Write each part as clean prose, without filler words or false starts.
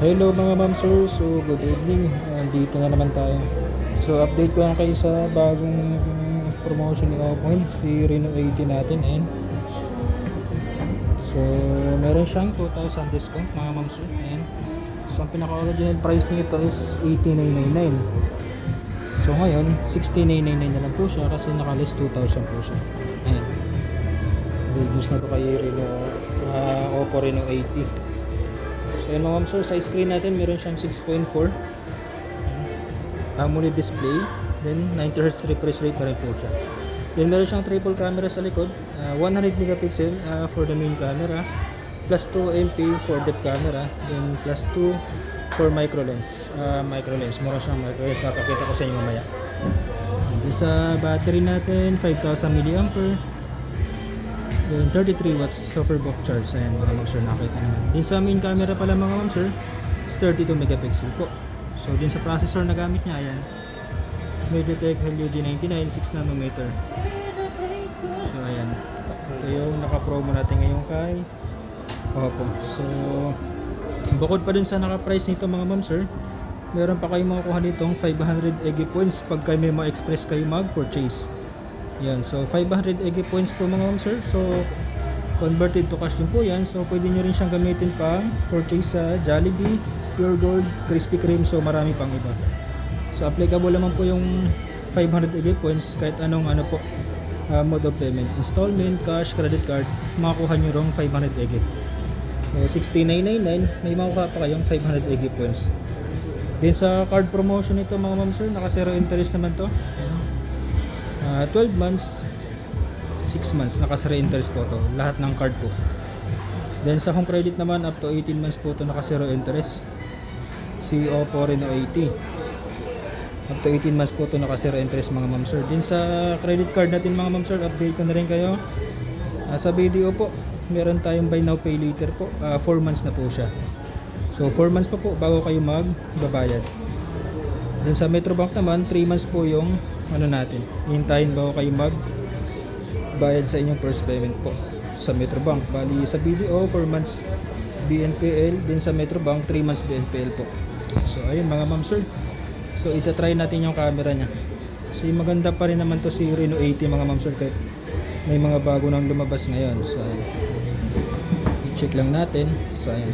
Hello mga ma'am sir, so good evening. Dito na naman tayo. So update ko lang kayo sa bagong promotion ni Oppo, si Reno 80 natin. And so meron siyang 2,000 discount mga ma'am sir. And so ang pinaka-original price nito is 8999. So ngayon 6999 na lang po siya kasi naka-list 2,000 po siya. Ayan. Good news na to kay Reno, Oppo Reno 80. So yun mga ma'am sir, sa screen natin meron siyang 6.4 AMOLED display, then 90Hz refresh rate na rin po siya. Then meron siyang triple camera sa likod, 100 megapixel for the main camera, plus 2 MP for depth camera, then plus 2 for micro lens. Meron siyang micro lens, papakita ko sa inyo mamaya. Then sa battery natin, 5,000 mAh, then 33 watts superbook charge. Ayan mga ma'am sir, nakita naman. Din sa main camera pala mga ma'am sir is 32 megapixel po. So din sa processor na gamit niya, ayan, MediaTek Helio G99 6 nanometer. So ayan, ito yung naka-promo natin ngayon kay Oppo. So bukod pa dun sa naka-price nito mga ma'am sir, meron pa kayong makukuha nitong 500 EG points pag kayo may ma-express kayo mag-purchase. Yan, so 500 EG points po mga ma'am sir. So converted to cash din po yan. So pwede nyo rin siyang gamitin pang purchase sa Jollibee, Pure Gold, Krispy Kreme, so marami pang iba. So applicable naman po yung 500 EG points kahit anong po, mode of payment, installment, cash, credit card, makakuha nyo rong 500 EG. So 6999, may makukuha pa kayong 500 EG points. Then sa card promotion nito mga ma'am sir, naka zero interest naman to. 12 months, 6 months, naka-zero interest po to, lahat ng card po. Then sa home credit naman, up to 18 months po to, naka-zero interest. Si Oppo Reno 80, up to 18 months po to, naka-zero interest mga ma'am sir. Then sa credit card natin mga ma'am sir, update ko na rin kayo. Sa video po, meron tayong buy now pay later po, 4 months na po siya. So 4 months pa po bago kayo magbabayad. Then sa Metrobank naman, 3 months po yung natin, hintayin bago kayo magbayad sa inyong first payment po sa Metrobank. Bali sa BDO 4 months BNPL, din sa Metrobank 3 months BNPL po. So ayun mga ma'am sir, so itatry natin yung camera nya. So maganda pa rin naman to si Reno 80 mga ma'am sir, kahit may mga bago nang lumabas ngayon. So i-check lang natin. So ayun.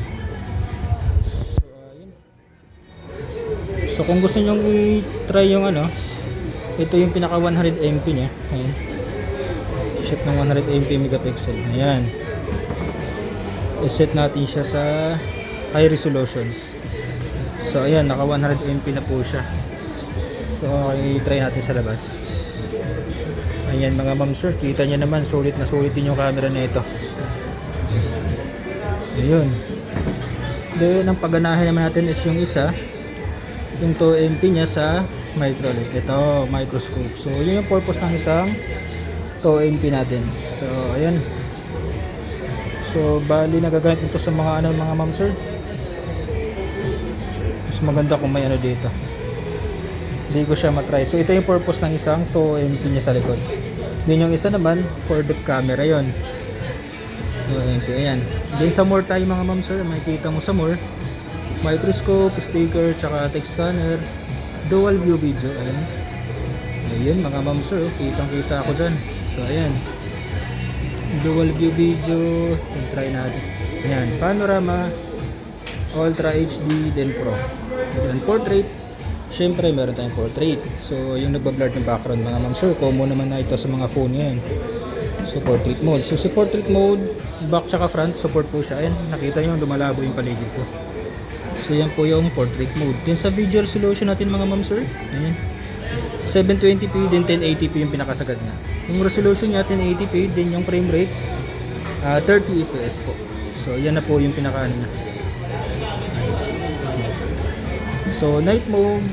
So kung gusto nyo i-try yung ito yung pinaka 100 MP nya. Ayan, set ng 100 MP megapixel. Ayan, i-set natin siya sa high resolution. So ayan, naka 100 MP na po siya. So i-try natin sa labas. Ayan mga ma'am sir, kita nyo naman, sulit na sulit din yung camera na ito. Ayun. Then ang pagganahin naman natin is yung isa, yung 2 MP nya sa micro LED. Ito, microscope. So yun yung purpose ng isang 2 MP natin. So ayan. So bali nagagamit ito sa mga mga ma'am sir. Mas maganda kung may dito. Hindi ko siya matry. So ito yung purpose ng isang 2 MP niya sa likod. Then yung isa naman for the camera yon. 2 MP. Ayan. Then sa more tayo mga ma'am sir, makikita mo sa more, microscope, sticker, tsaka text scanner, dual view video. Ayan. Ayun mga ma'am sir, kitang kita ako dyan. So ayan, dual view video. Try natin. Ayan, panorama, ultra HD, then pro. Ayan, portrait. Syempre meron tayong portrait. So yung nagbablur ng background mga ma'am sir, common naman na ito sa mga phone yan. So portrait mode. So si portrait mode, back tsaka front, support po siya. Ayan, nakita nyo lumalabo yung paligid ko. So yan po yung portrait mode. Then sa video resolution natin mga ma'am sir, ayan, 720p, then 1080p yung pinakasagad na. Yung resolution niya 1080p, then yung frame rate 30 fps po. So yan na po yung pinaka niya. So night mode.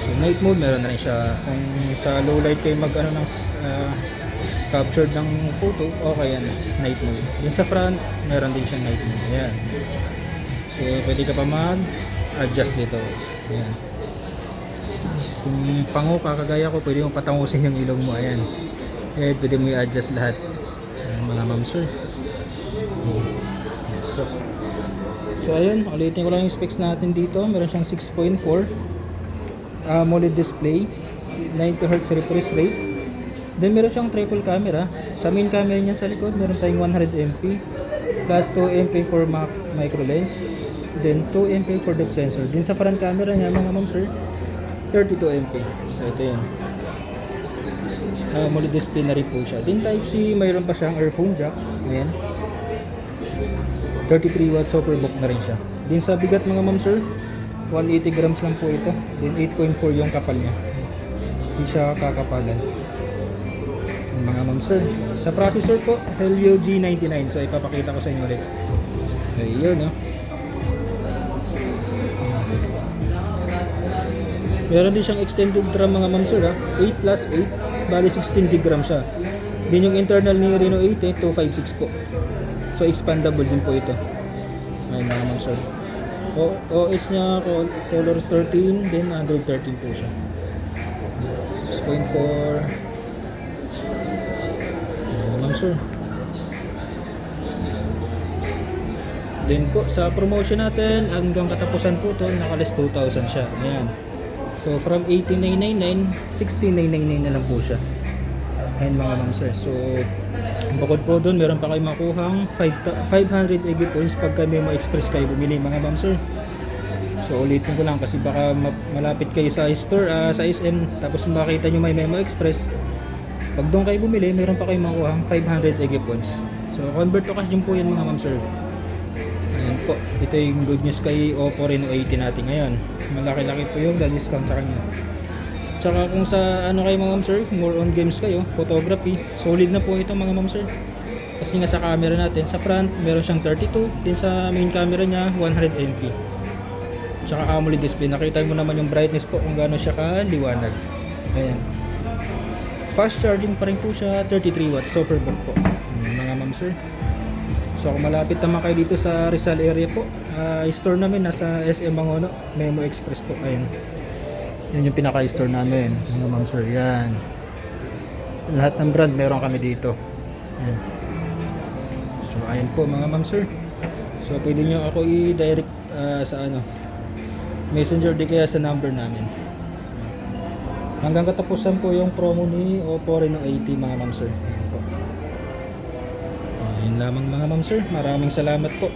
So night mode meron na rin siya. Kung sa low light kayo mag ng captured ng photo, okay yan, night mode. Yung sa front, meron din siyang night mode. Ayan. So pwede ka pa mag-adjust dito. Ayan. Kung pango ka, kagaya ko, pwede mo patangusin yung ilong mo. Ayan. Pwede mo i-adjust lahat. Ayan, mga ma'am sir. So, ayun, ulitin ko lang yung specs natin dito. Meron siyang 6.4 AMOLED display, 90Hz refresh rate. Then meron siyang triple camera. Sa main camera niya sa likod, meron tayong 100MP plus 2MP for micro lens. Then 2MP for depth sensor. Din sa front camera niya mga ma'am sir, 32MP. So ito yun. AMOLED display na rin po siya. Din type C, mayroon pa siyang earphone jack. Ayan. 33 watts superbook na rin siya. Din sa bigat mga ma'am sir, 180 grams lang po ito. Then 8.4 yung kapal niya. Hindi siya kakapalan. Mga ma'am sir, sa processor po, Helio G99. So ipapakita ko sa inyo ulit. Ayun no. Meron din siyang extended RAM mga ma'am sir, 8 plus 8, bali 16 GB RAM siya. Din yung internal ni Reno 8 256 po. So expandable din po ito. Ayun mga ma'am sir. OS niya Colors 13, then Android 13 po siya. 6.4. Ayun ma'am sir. Then po sa promotion natin hanggang katapusan po to, naka-less 2,000 siya. Ayan. So from 18,999, 16,999 na lang po siya. Ayan mga ma'am sir. So bukod po doon, meron pa kayong makuhang 500 EG points pagka Memo Express kayo bumili mga ma'am sir. So ulitin ko lang kasi baka malapit kayo sa store, sa SM, tapos makita nyo may Memo Express. Pag doon kayo bumili, meron pa kayong makuhang 500 EG points. So convert to cash din po yan mga ma'am sir. Ayan po, ito yung good news kay Oppo Reno 80 natin ngayon. Malaki-laki po yung discount sa kanya. Tsaka kung sa ano kayo mga ma'am sir, more on games kayo, photography, solid na po ito mga ma'am sir. Kasi nga sa camera natin, sa front meron siyang 32, din sa main camera niya 100MP. Tsaka AMOLED display, nakita mo naman yung brightness po kung gaano siya kaliwanag. Ayan. Fast charging pa rin po siya, 33 watts, superbook po mga ma'am sir. So kung malapit naman kayo dito sa Rizal area po, store namin nasa SM Bangono, Memo Express po. Ayun. Yan yung pinaka-store namin, mga ma'am sir. Yan. Lahat ng brand meron kami dito. Ayan. So ayun po mga ma'am sir. So pwede nyo ako i-direct sa Messenger di kaya sa number namin. Hanggang katapusan po yung promo ni Oppo Reno 80 mga ma'am sir. Ayun lamang mga ma'am sir. Maraming salamat po.